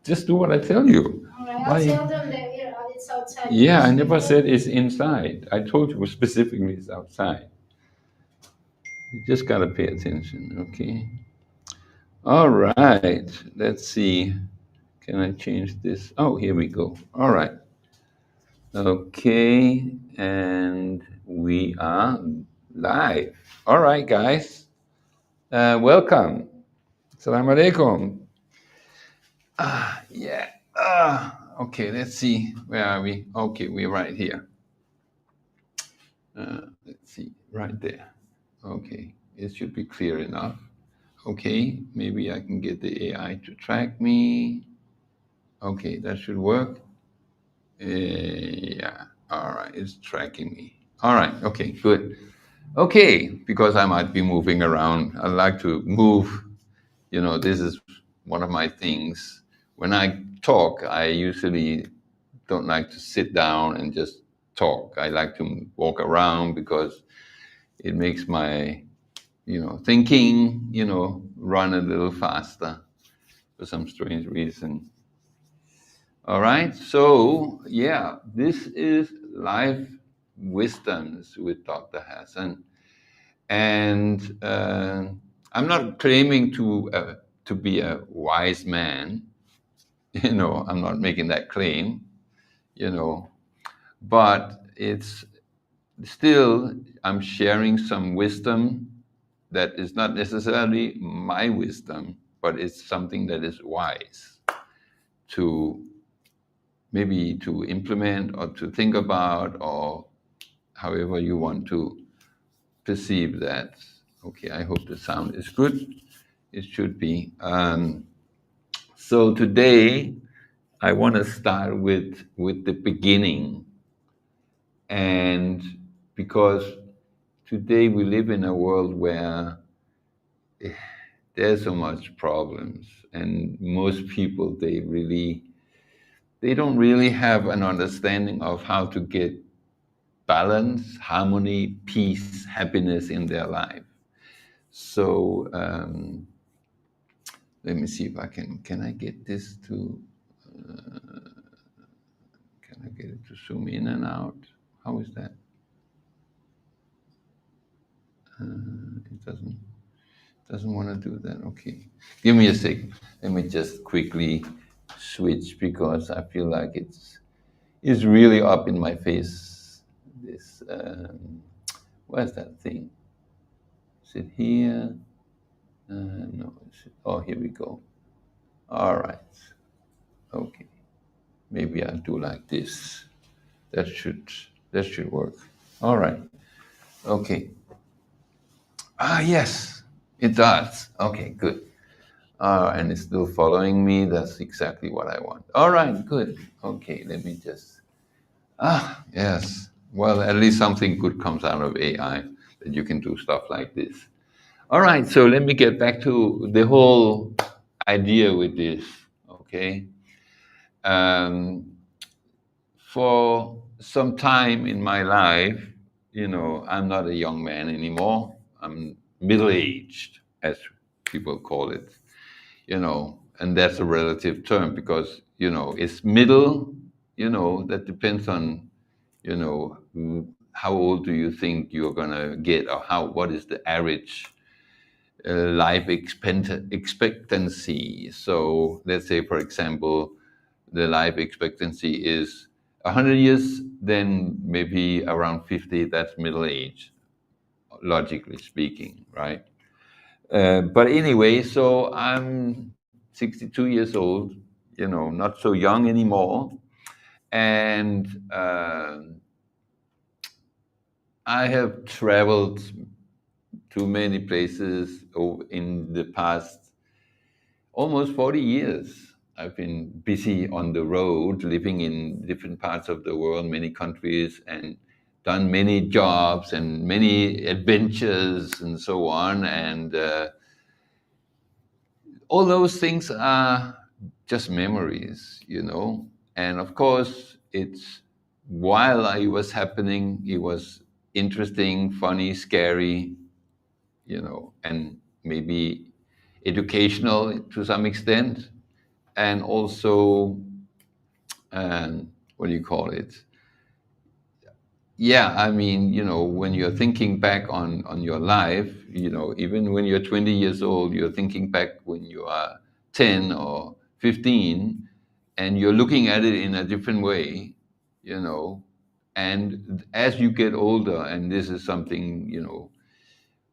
Just do what I tell you. All right, I'll tell them that it's outside. Yeah, I never said it's inside. I told you specifically it's outside. You just gotta pay attention, okay? All right, let's see. Can I change this? Oh, here we go. All right. Okay, and we are live. All right, guys. Welcome. Assalamu alaikum. Yeah. Okay, let's see. Where are we? Okay, we're right here. Let's see. Right there. Okay, it should be clear enough. Okay, maybe I can get the AI to track me. Okay, that should work. Yeah. All right, it's tracking me. All right. Okay, good. Okay, because I might be moving around. I like to move. You know, this is one of my things. When I talk, I usually don't like to sit down and just talk. I like to walk around because it makes my, thinking, run a little faster for some strange reason. All right. So, yeah, this is Life Wisdoms with Dr. Hassan. And I'm not claiming to be a wise man. I'm not making that claim, but it's still, I'm sharing some wisdom that is not necessarily my wisdom, but it's something that is wise to maybe to implement or to think about, or however you want to perceive that. Okay, I hope the sound is good. It should be. So today, I want to start with the beginning, and because today we live in a world where there's so much problems, and most people they don't really have an understanding of how to get balance, harmony, peace, happiness in their life. So let me see if I can I get this to, can I get it to zoom in and out? How is that? It doesn't want to do that. Okay, give me a sec. Let me just quickly switch, because I feel like it's really up in my face. This where's that thing? Is it here? No. Oh, here we go. All right. Okay. Maybe I'll do like this. That should work. All right. Okay. Yes, it does. Okay, good. And it's still following me. That's exactly what I want. All right, good. Okay, let me just. Yes. Well, at least something good comes out of AI, that you can do stuff like this. All right, so let me get back to the whole idea with this. Okay. For some time in my life, I'm not a young man anymore. I'm middle-aged, as people call it, and that's a relative term, because, it's middle, that depends on, how old do you think you're going to get, or what is the average life expectancy. So let's say, for example, the life expectancy is 100 years, then maybe around 50, that's middle age, logically speaking, right? But anyway, so I'm 62 years old, not so young anymore. And I have traveled to many places in the past almost 40 years. I've been busy on the road, living in different parts of the world, many countries, and done many jobs and many adventures and so on. And all those things are just memories, And of course, while it was happening, it was interesting, funny, scary, and maybe educational to some extent. and also, what do you call it? Yeah, I mean, when you're thinking back on your life, even when you're 20 years old, you're thinking back when you are 10 or 15, and you're looking at it in a different way, you know. And as you get older, and this is something,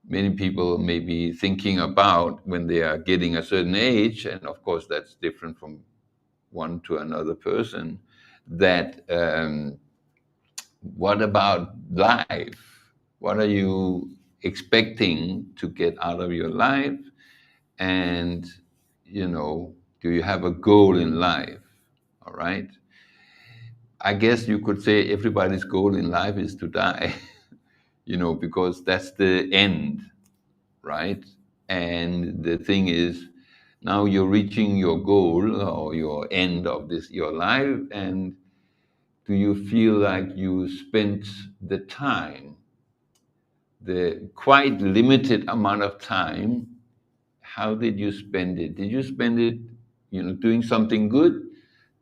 many people may be thinking about when they are getting a certain age, and of course that's different from one to another person, that what about life? What are you expecting to get out of your life? And, do you have a goal in life? All right. I guess you could say everybody's goal in life is to die, because that's the end, right? And the thing is, now you're reaching your goal or your end of your life, and do you feel like you spent the time, the quite limited amount of time? How did you spend it? Did you spend it, doing something good?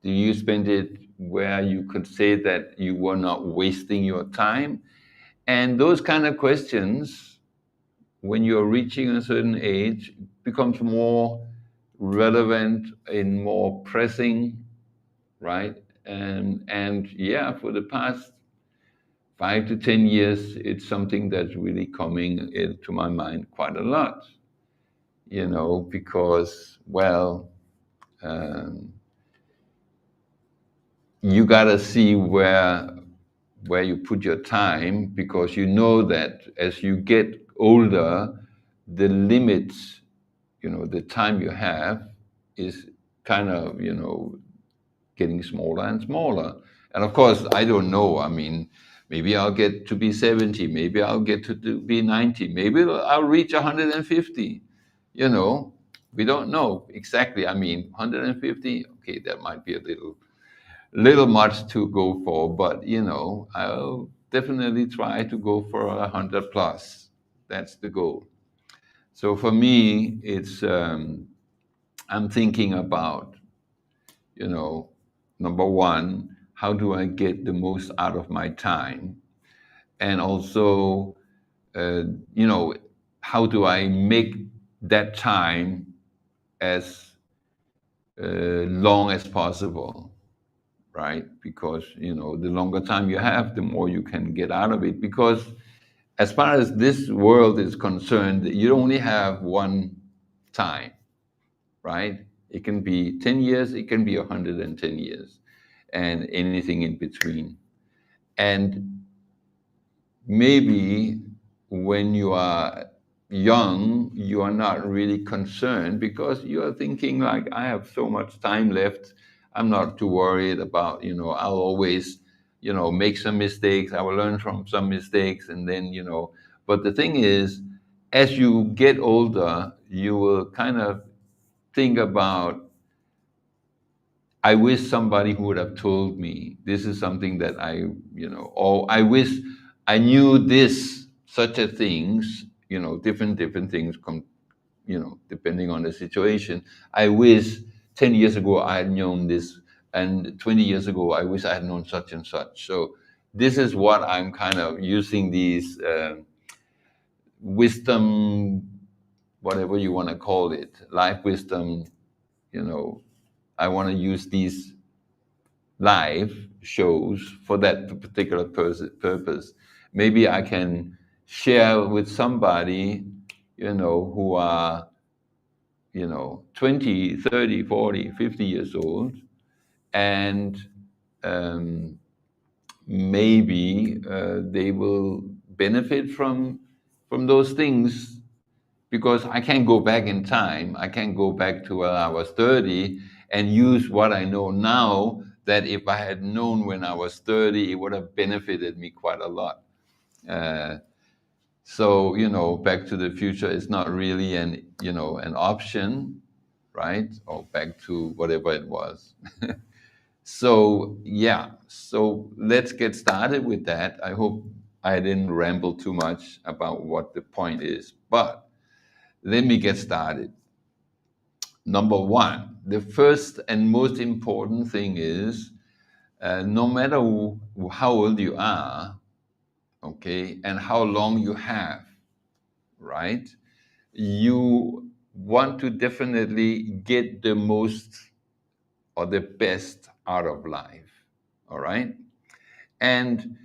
Did you spend it where you could say that you were not wasting your time? And those kind of questions, when you're reaching a certain age, becomes more relevant and more pressing, right? And yeah, for the past 5 to 10 years, it's something that's really coming into my mind quite a lot, because, well, um, you gotta see where you put your time, because you know that as you get older, the limits, the time you have is kind of, getting smaller and smaller. And of course, I don't know. I mean, maybe I'll get to be 70, maybe I'll get be 90, maybe I'll reach 150. We don't know exactly. I mean, 150, okay, that might be a little much to go for, but I'll definitely try to go for 100 plus. That's the goal. So for me, it's I'm thinking about, you know, number one, how do I get the most out of my time? And also, uh, you know, how do I make that time as long as possible, right? Because, the longer time you have, the more you can get out of it. Because as far as this world is concerned, you only have one time, right? It can be 10 years, it can be 110 years, and anything in between. And maybe when you are young, you are not really concerned because you are thinking, like, I have so much time left. I'm not too worried about, I'll always, make some mistakes. I will learn from some mistakes. And then, but the thing is, as you get older, you will kind of think about, I wish somebody who would have told me this is something that or I wish I knew this, such a things, different things come, depending on the situation. I wish 10 years ago I had known this, and 20 years ago I wish I had known such and such. So this is what I'm kind of using these wisdom, whatever you want to call it, life wisdom, you know, I want to use these live shows for that particular purpose. Maybe I can share with somebody, who are, 20, 30, 40, 50 years old, and um, maybe they will benefit from those things, because I can't go back in time. I can't go back to when I was 30 and use what I know now, that if I had known when I was 30, it would have benefited me quite a lot. Uh, so, Back to the Future is not really an option, right? Or Back to whatever it was. So, yeah, so let's get started with that. I hope I didn't ramble too much about what the point is, but let me get started. Number one, the first and most important thing is no matter how old you are, okay, and how long you have, right? You want to definitely get the most or the best out of life, all right? And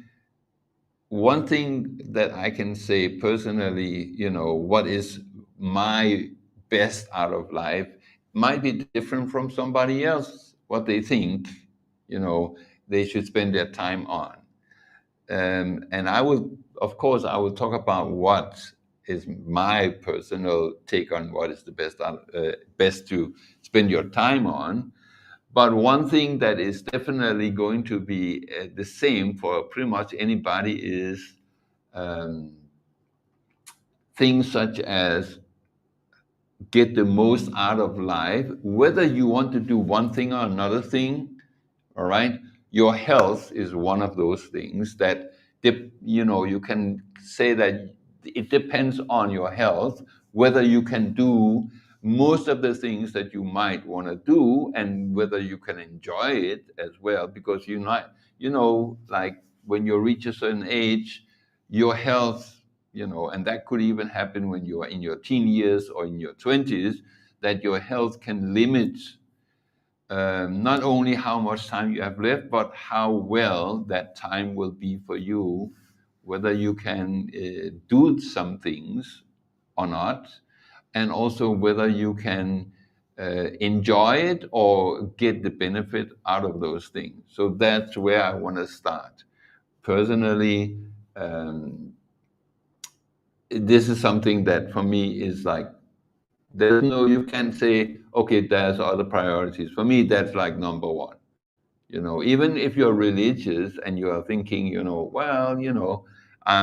one thing that I can say personally, what is my best out of life might be different from somebody else, what they think, you know, they should spend their time on. And I will, of course, I will talk about what is my personal take on what is the best to spend your time on. But one thing that is definitely going to be the same for pretty much anybody is um, things such as get the most out of life, whether you want to do one thing or another thing. All right, your health is one of those things that you can say that it depends on your health whether you can do most of the things that you might want to do, and whether you can enjoy it as well, because like when you reach a certain age, your health, and that could even happen when you are in your teen years or in your 20s, that your health can limit not only how much time you have left, but how well that time will be for you, whether you can do some things or not, and also whether you can enjoy it or get the benefit out of those things. So that's where I want to start. Personally, um, this is something that for me is like, you can't say, okay, there's other priorities. For me, that's like number one. Even if you're religious and you are thinking, well,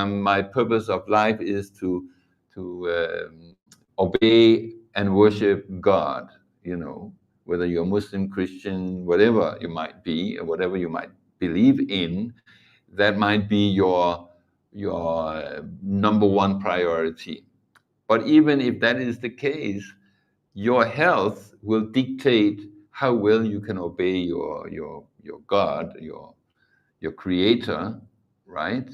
my purpose of life is to obey and worship God. Whether you're Muslim, Christian, whatever you might be, or whatever you might believe in, that might be your number one priority. But even if that is the case, your health will dictate how well you can obey your God, your creator, right?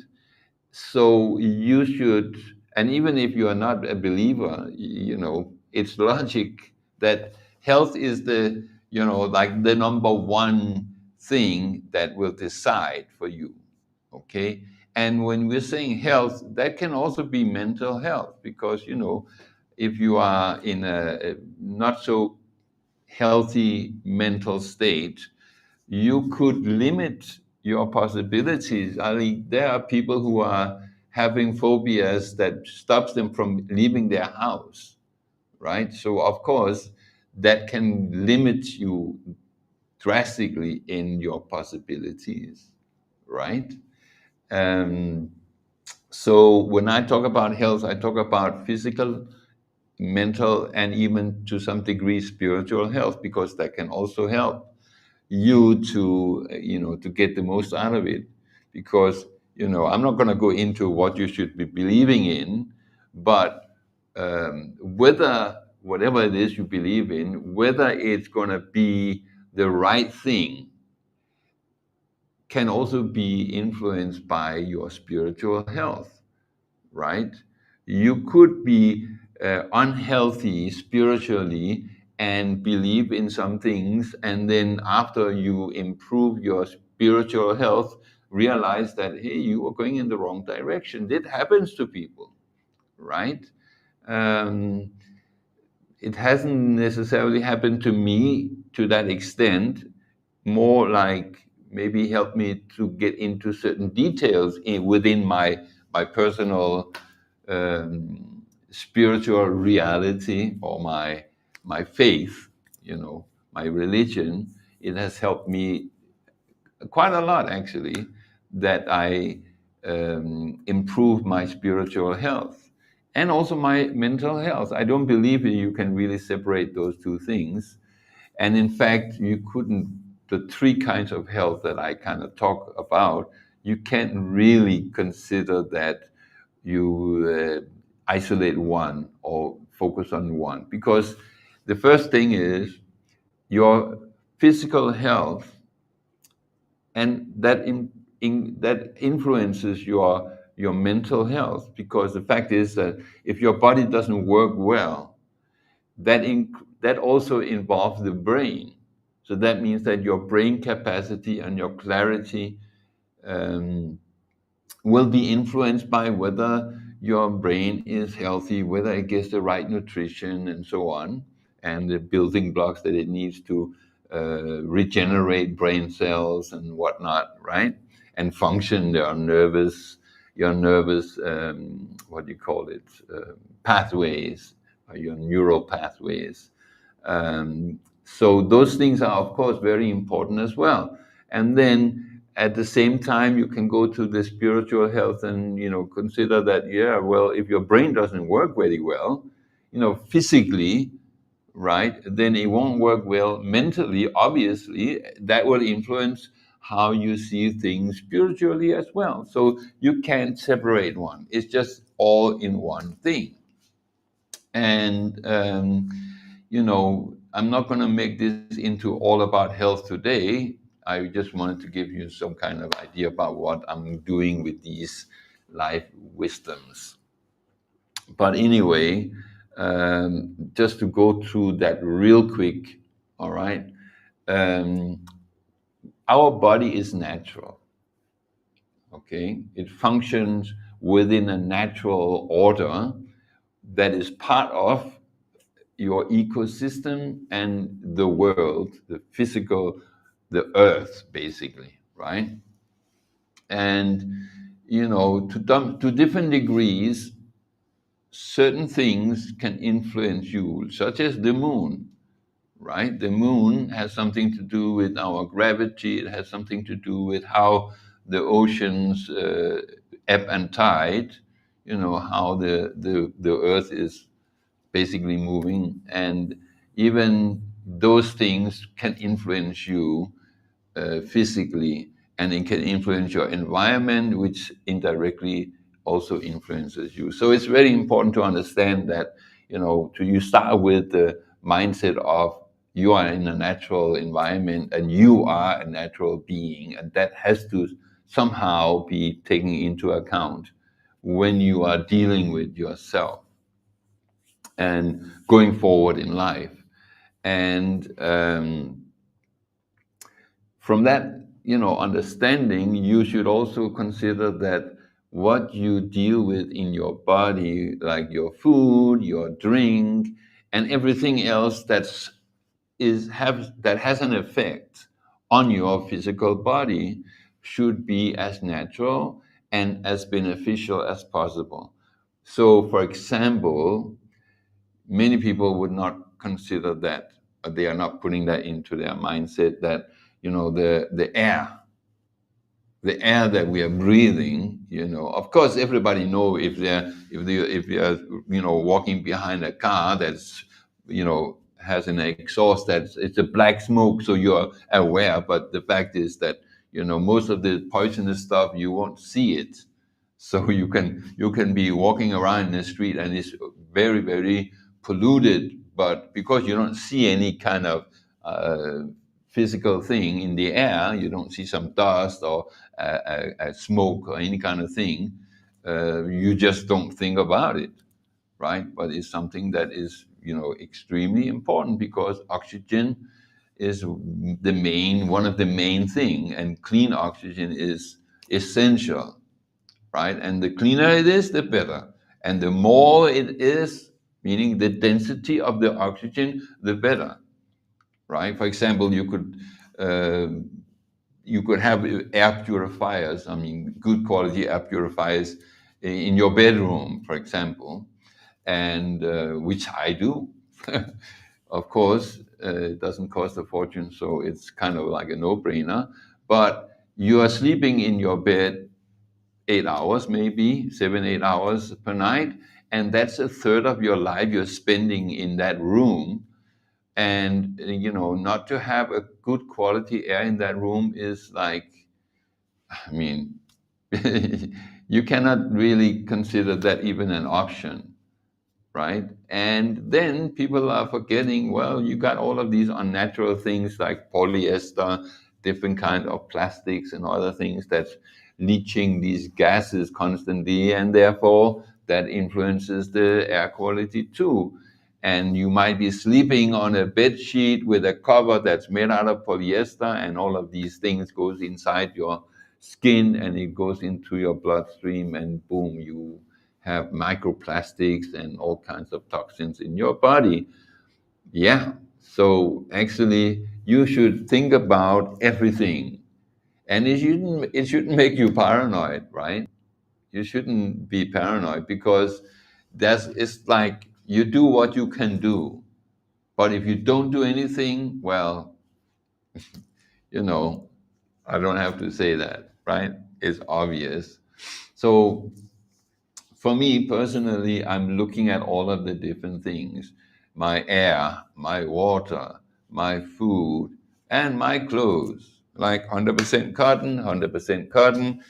So you should, and even if you are not a believer, it's logic that health is like the number one thing that will decide for you. Okay. And when we're saying health, that can also be mental health, because if you are in a not so healthy mental state, you could limit your possibilities. I mean, there are people who are having phobias that stops them from leaving their house, right? So of course, that can limit you drastically in your possibilities, right? Um, so when I talk about health, I talk about physical, mental, and even to some degree spiritual health, because that can also help you to get the most out of it. Because I'm not going to go into what you should be believing in, but whether whatever it is you believe in, whether it's going to be the right thing, can also be influenced by your spiritual health, right? You could be unhealthy spiritually and believe in some things, and then after you improve your spiritual health, realize that, hey, you were going in the wrong direction. That happens to people, right? Um, it hasn't necessarily happened to me to that extent, more like maybe help me to get into certain details within my personal spiritual reality, or my faith, my religion. It has helped me quite a lot, actually, that I improve my spiritual health and also my mental health. I don't believe that you can really separate those two things. And in fact, you couldn't, the three kinds of health that I kind of talk about, you can't really consider that you isolate one or focus on one. Because the first thing is, your physical health, and that influences your mental health, because the fact is that if your body doesn't work well, that also involves the brain. So that means that your brain capacity and your clarity um, will be influenced by whether your brain is healthy, whether it gets the right nutrition, and so on, and the building blocks that it needs to regenerate brain cells and whatnot, right? And function your nervous, what do you call it, pathways, or your neural pathways. So those things are, of course, very important as well. And then at the same time, you can go to the spiritual health and consider that, yeah, well, if your brain doesn't work very well, physically, right, then it won't work well mentally. Obviously, that will influence how you see things spiritually as well. So you can't separate one. It's just all in one thing. And I'm not going to make this into all about health today. I just wanted to give you some kind of idea about what I'm doing with these life wisdoms. But anyway, just to go through that real quick, all right? Um, our body is natural, okay? It functions within a natural order that is part of your ecosystem and the world, the physical, the earth, basically, right? And to different degrees, certain things can influence you, such as the moon, right? The moon has something to do with our gravity. It has something to do with how the oceans ebb and tide. How the earth is basically moving, and even those things can influence you physically, and it can influence your environment, which indirectly also influences you. So it's very important to understand that, you start with the mindset of you are in a natural environment and you are a natural being, and that has to somehow be taken into account when you are dealing with yourself and going forward in life. And from that, understanding, you should also consider that what you deal with in your body, like your food, your drink, and everything else that has an effect on your physical body, should be as natural and as beneficial as possible. So, for example, many people would not consider that, they are not putting that into their mindset, that the air that we are breathing, of course everybody know, if they are walking behind a car that's has an exhaust, that's it's a black smoke, so you're aware. But the fact is that most of the poisonous stuff, you won't see it. So you can be walking around in the street and it's very, very polluted, but because you don't see any kind of uh, physical thing in the air, you don't see some dust or a smoke or any kind of thing, you just don't think about it, right? But it's something that is extremely important, because oxygen is one of the main thing, and clean oxygen is essential, right? And the cleaner it is, the better. And the more it is, meaning the density of the oxygen, the better, right? For example, uh, you could have air purifiers. I mean, good quality air purifiers in your bedroom, for example, and which I do. Of course, it doesn't cost a fortune, so it's kind of like a no-brainer. But you are sleeping in your bed 8 hours, maybe 7, 8 hours per night, and that's a third of your life you're spending in that room. And not to have a good quality air in that room is like, I mean, you cannot really consider that even an option, right? And then people are forgetting, well, you got all of these unnatural things like polyester, different kind of plastics and other things that's leaching these gases constantly, and therefore that influences the air quality too. And you might be sleeping on a bed sheet with a cover that's made out of polyester, and all of these things goes inside your skin and it goes into your bloodstream, and boom, you have microplastics and all kinds of toxins in your body. Yeah. So actually, you should think about everything, and it shouldn't make you paranoid, right? You shouldn't be paranoid because that's it's like you do what you can do, but if you don't do anything, well, you know, I don't have to say that, right? It's obvious. So for me personally, I'm looking at all of the different things: my air, my water, my food, and my clothes. Like 100% cotton, 100% cotton,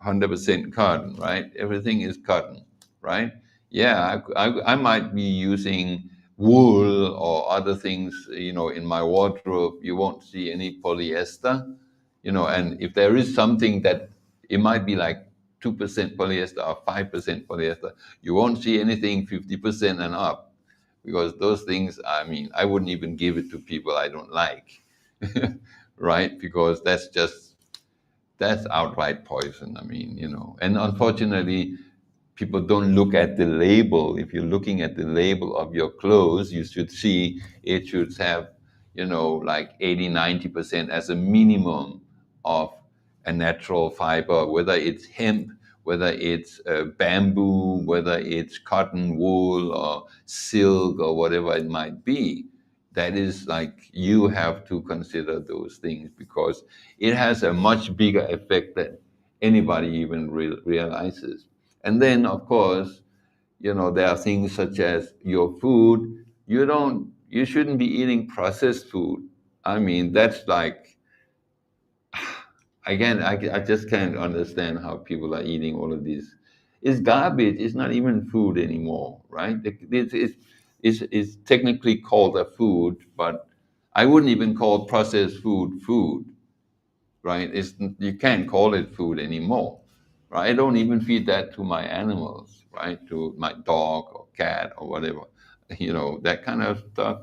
100% cotton, right? Everything is cotton, right? Yeah, I might be using wool or other things, in my wardrobe. You won't see any polyester, and if there is something that it might be like 2% polyester or 5% polyester, you won't see anything 50% and up, because those things, I mean, I wouldn't even give it to people I don't like, right? Because that's outright poison. I mean, and unfortunately, people don't look at the label. If you're looking at the label of your clothes, you should see it should have, like 80, 90% as a minimum of a natural fiber, whether it's hemp, whether it's bamboo, whether it's cotton wool or silk or whatever it might be. That is like you have to consider those things because it has a much bigger effect than anybody even realizes. And then, of course, there are things such as your food. You shouldn't be eating processed food. I mean, that's like, again, I just can't understand how people are eating all of this. It's garbage. It's not even food anymore, right? It's technically called a food, but I wouldn't even call processed food food, right? You can't call it food anymore, right? I don't even feed that to my animals, right? To my dog or cat or whatever, that kind of stuff.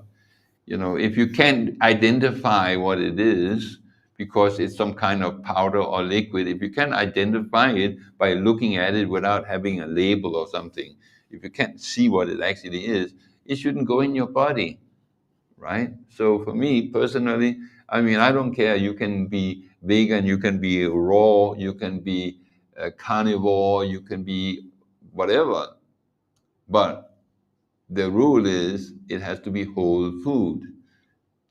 If you can't identify what it is because it's some kind of powder or liquid, if you can identify it by looking at it without having a label or something, if you can't see what it actually is, it shouldn't go in your body, right? So for me personally, I mean, I don't care. You can be vegan, you can be raw, you can be a carnivore, you can be whatever. But the rule is it has to be whole food.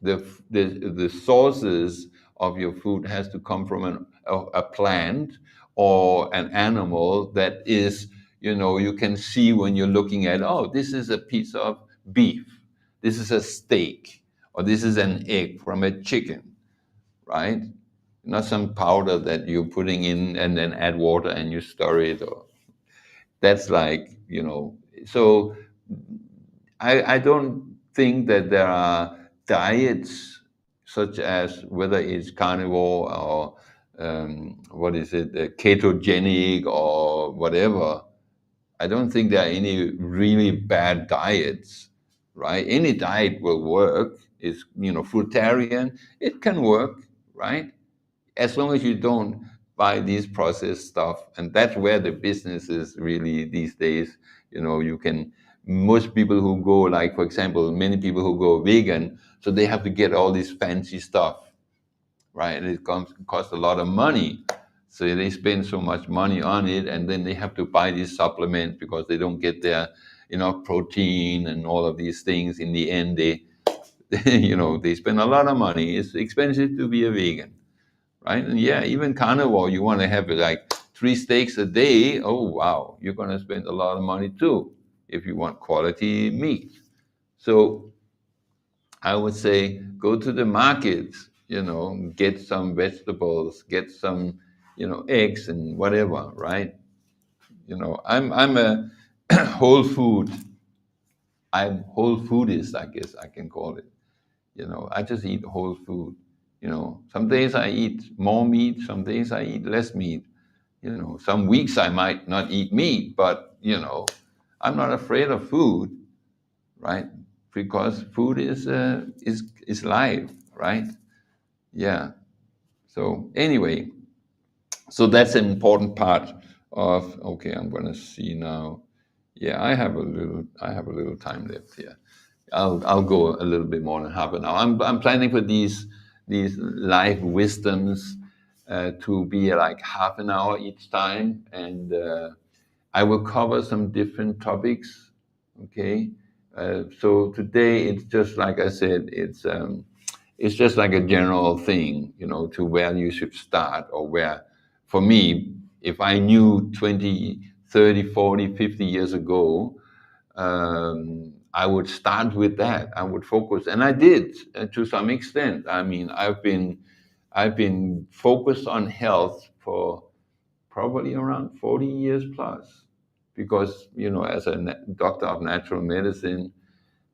The sources of your food has to come from a plant or an animal that is, you can see when you're looking at, oh, this is a piece of beef, this is a steak, or this is an egg from a chicken, right? Not some powder that you're putting in and then add water and you stir it, or that's like, so I don't think that there are diets such as whether it's carnivore or what is it, ketogenic or whatever. I don't think there are any really bad diets, right? Any diet will work. Is fruitarian, it can work, right? As long as you don't buy these processed stuff, and that's where the business is really these days. You can, most people who go, like for example, many people who go vegan, so they have to get all this fancy stuff, right? And costs a lot of money, so they spend so much money on it, and then they have to buy these supplements because they don't get their protein and all of these things. In the end, they they spend a lot of money. It's expensive to be a vegan, right? And yeah, even carnivore, you want to have like 3 steaks a day. Oh, wow, you're going to spend a lot of money too if you want quality meat. So I would say go to the markets, get some vegetables, get some, eggs and whatever, right? I'm a whole food I'm whole foodist, I guess I can call it. I just eat whole food. Some days I eat more meat, some days I eat less meat. Some weeks I might not eat meat, but I'm not afraid of food, right? Because food is life, right? Yeah. So anyway, so that's an important part of. Okay, I'm gonna see now. Yeah, I have a little time left here. I'll go a little bit more than half an hour. I'm planning for these life wisdoms to be like half an hour each time, and I will cover some different topics. Okay, so today it's just like I said, it's just like a general thing, to where you should start, or where, for me, if I knew 20, 30, 40, 50 years ago, I would start with that. I would focus, and I did to some extent. I mean, I've been focused on health for probably around 40 years plus, because as a doctor of natural medicine,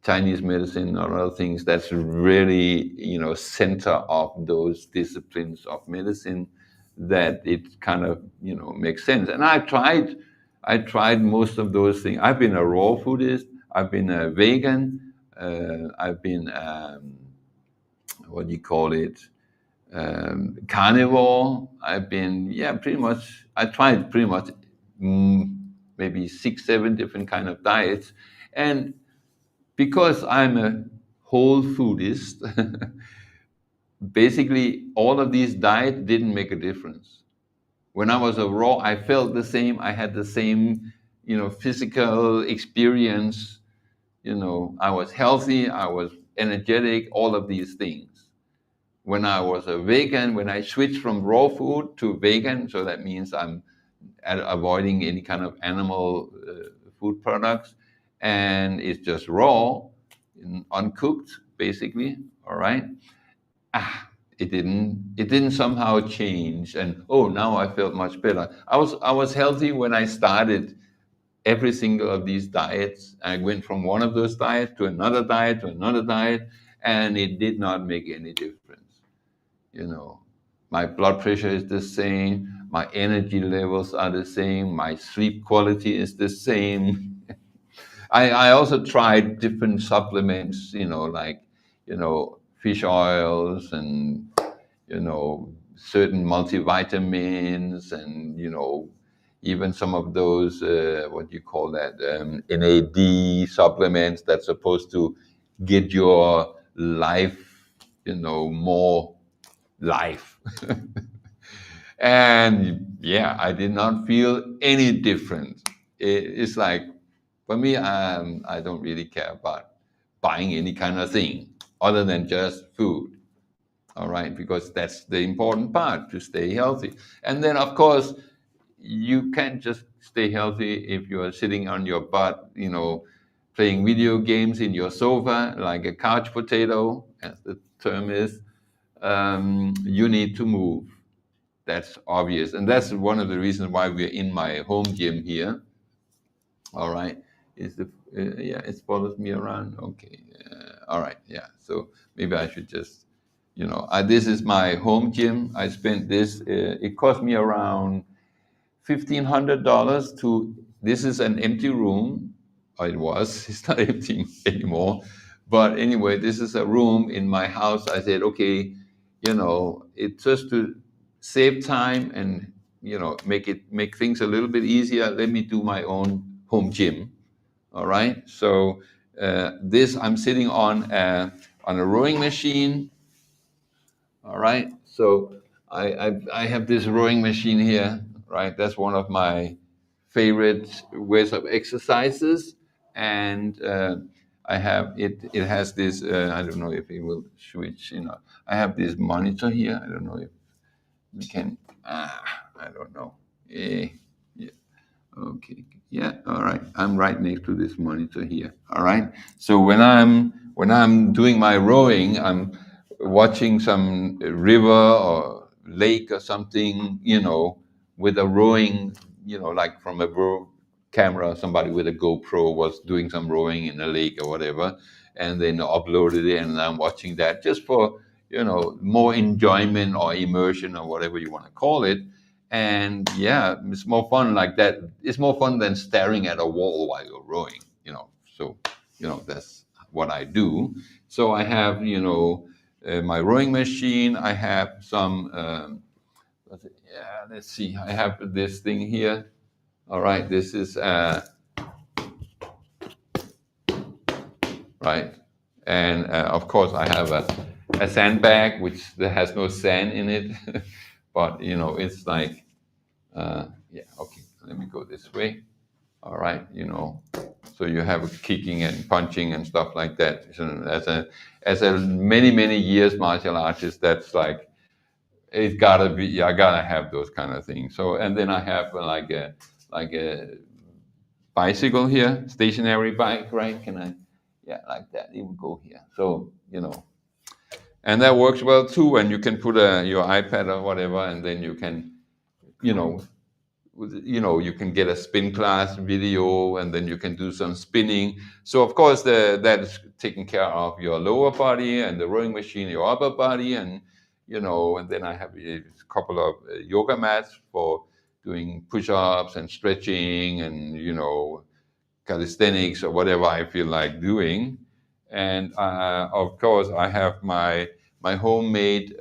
Chinese medicine, or other things, that's really center of those disciplines of medicine, that it kind of makes sense. And I tried most of those things. I've been a raw foodist. I've been a vegan. I've been what do you call it? Carnivore. I've been, yeah, pretty much. I tried pretty much, maybe 6, 7 different kind of diets, and because I'm a whole foodist, basically all of these diets didn't make a difference. When I was a raw, I felt the same. I had the same, physical experience. I was healthy. I was energetic. All of these things. When I was a vegan, when I switched from raw food to vegan, so that means I'm avoiding any kind of animal food products, and it's just raw, uncooked, basically. All right. It didn't somehow change, and oh, now I felt much better. I was healthy when I started every single of these diets. I went from one of those diets to another diet to another diet, and it did not make any difference. you know my blood pressure is the same, my energy levels are the same, my sleep quality is the same. I also tried different supplements, like fish oils, and certain multivitamins, and even some of those, what do you call that, NAD supplements that's supposed to get your life, more life. And yeah, I did not feel any different. It's like, for me, I don't really care about buying any kind of thing other than just food. All right, because that's the important part, to stay healthy. And then, of course, you can't just stay healthy if you're sitting on your butt, playing video games in your sofa like a couch potato, as the term is. You need to move. That's obvious, and that's one of the reasons why we're in my home gym here. All right, is the yeah, it follows me around. Okay, all right, yeah. So maybe I should just, this is my home gym. I spent this. It cost me around $1,500 to. This is an empty room. Or it was. It's not empty anymore. But anyway, this is a room in my house. I said, okay, it's just to save time and make things a little bit easier. Let me do my own home gym. All right. So this I'm sitting on a rowing machine. All right. So I have this rowing machine here. Right. That's one of my favorite ways of exercises, and I have it. It has this. I don't know if it will switch. I have this monitor here. I don't know if we can. I don't know. Yeah. Okay. Yeah. All right. I'm right next to this monitor here. All right. So when I'm doing my rowing, I'm watching some river or lake or something, with a rowing, like from a camera, somebody with a GoPro was doing some rowing in a lake or whatever, and then uploaded it, and I'm watching that just for more enjoyment or immersion or whatever you want to call it. And yeah, it's more fun like that. It's more fun than staring at a wall while you're rowing. So that's what I do. So I have my rowing machine. I have some. Yeah, let's see. I have this thing here. All right, this is right, and of course I have a sandbag which there has no sand in it, but it's like yeah. Okay, let me go this way. All right, so you have kicking and punching and stuff like that. So as a many years martial artist, that's like it's gotta be. I gotta have those kind of things. So and then I have like a bicycle here, stationary bike, right? Can I? Yeah, like that. It would go here. So and that works well too. And you can put your iPad or whatever, and then you can, you know, you can get a spin class video, and then you can do some spinning. So of course, that's taking care of your lower body, and the rowing machine, your upper body, and then I have a couple of yoga mats for doing push-ups and stretching, and calisthenics or whatever I feel like doing. And of course, I have my homemade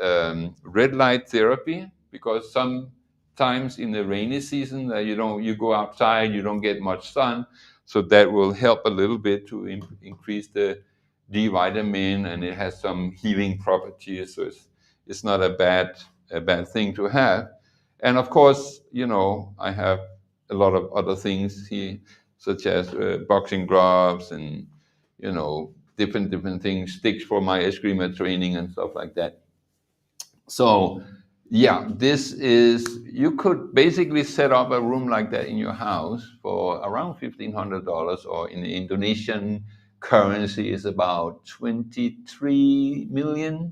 red light therapy, because sometimes in the rainy season you go outside, you don't get much sun, so that will help a little bit to increase the D vitamin, and it has some healing properties. So it's not a bad thing to have. And of course, I have a lot of other things here, such as boxing gloves and different things, sticks for my eskrima training and stuff like that. So yeah, this is you could basically set up a room like that in your house for around $1,500, or in the Indonesian currency is about 23 million,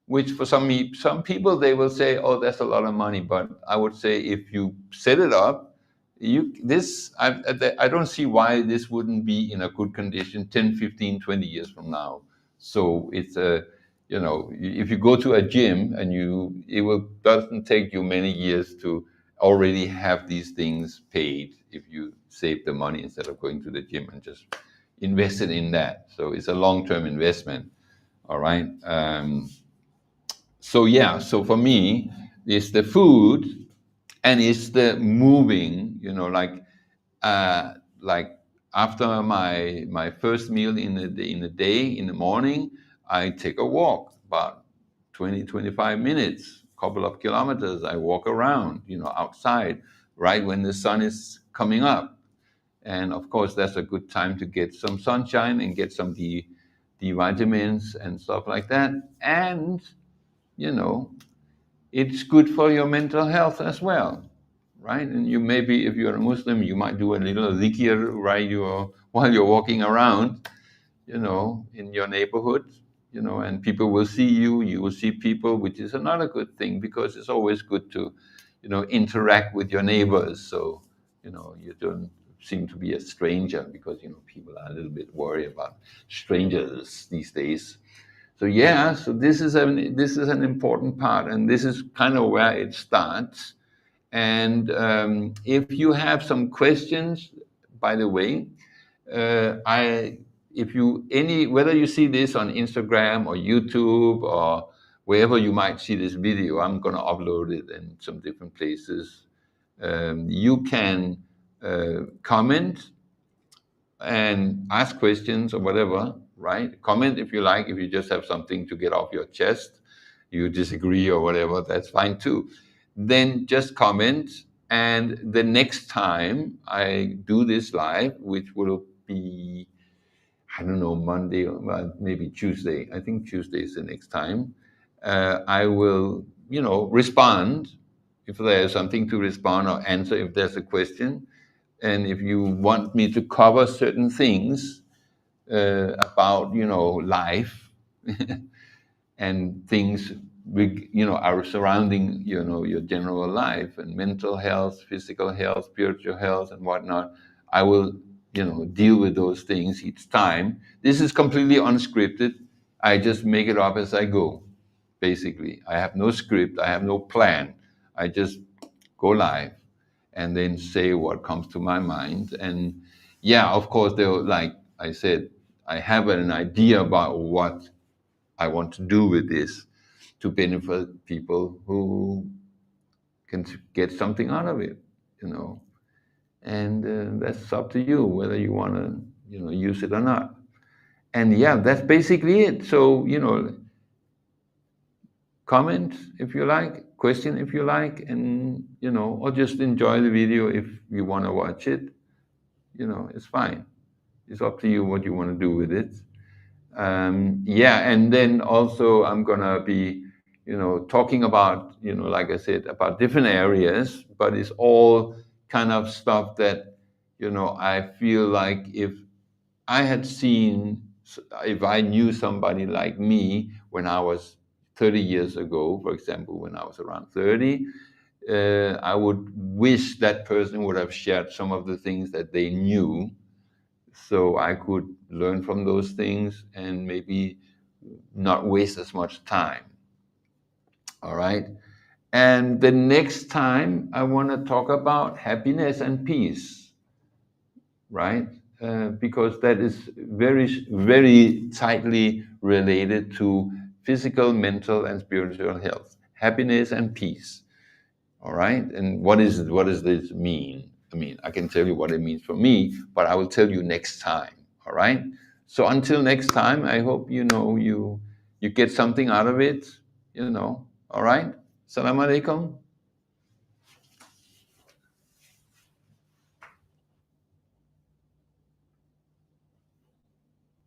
which for some people they will say, oh, that's a lot of money. But I would say if you set it up, I don't see why this wouldn't be in a good condition 10, 15, 20 years from now. So it's if you go to a gym, and it will doesn't take you many years to already have these things paid, if you save the money instead of going to the gym and just invest it in that. So it's a long-term investment. All right. So yeah, so for me, it's the food, and it's the moving. Uh, like after my first meal in the day in the morning, I take a walk about 20-25 minutes, couple of kilometers. I walk around, outside, right when the sun is coming up, and of course that's a good time to get some sunshine and get some D vitamins and stuff like that. And you know it's good for your mental health as well, right? And you maybe, if you're a Muslim, you might do a little zikir, right? While you're walking around, in your neighborhood, and people will see you. You will see people, which is another good thing, because it's always good to, interact with your neighbors. So, you don't seem to be a stranger, because people are a little bit worried about strangers these days. So yeah, so this is an important part, and this is kind of where it starts. And if you have some questions, by the way, I if you any whether you see this on Instagram or YouTube or wherever you might see this video, I'm going to upload it in some different places. You can comment and ask questions or whatever, right? Comment if you like, if you just have something to get off your chest, you disagree or whatever, that's fine too. Then just comment. And the next time I do this live, which will be, I don't know, Monday or maybe Tuesday, I think Tuesday is the next time, I will, respond if there's something to respond, or answer if there's a question. And if you want me to cover certain things about life and things are surrounding your general life and mental health, physical health, spiritual health, and whatnot, I will, deal with those things each time. This is completely unscripted. I just make it up as I go. Basically, I have no script. I have no plan. I just go live and then say what comes to my mind. And yeah, of course, like I said, I have an idea about what I want to do with this to benefit people who can get something out of it, you know. And that's up to you whether you want to, use it or not. And yeah, that's basically it. So, comment if you like, question if you like, and or just enjoy the video if you want to watch it. It's fine. It's up to you what you want to do with it. Yeah, and then also I'm gonna be, talking about, like I said, about different areas, but it's all kind of stuff that, I feel like I had seen, if I knew somebody like me when I was 30 years ago, for example, when I was around 30, I would wish that person would have shared some of the things that they knew so I could learn from those things and maybe not waste as much time. All right. And the next time I want to talk about happiness and peace, right? Because that is very, very tightly related to physical, mental, and spiritual health. Happiness and peace. All right. And what does this mean? I mean, I can tell you what it means for me, but I will tell you next time. All right. So until next time, I hope you get something out of it. All right. Salam alaikum.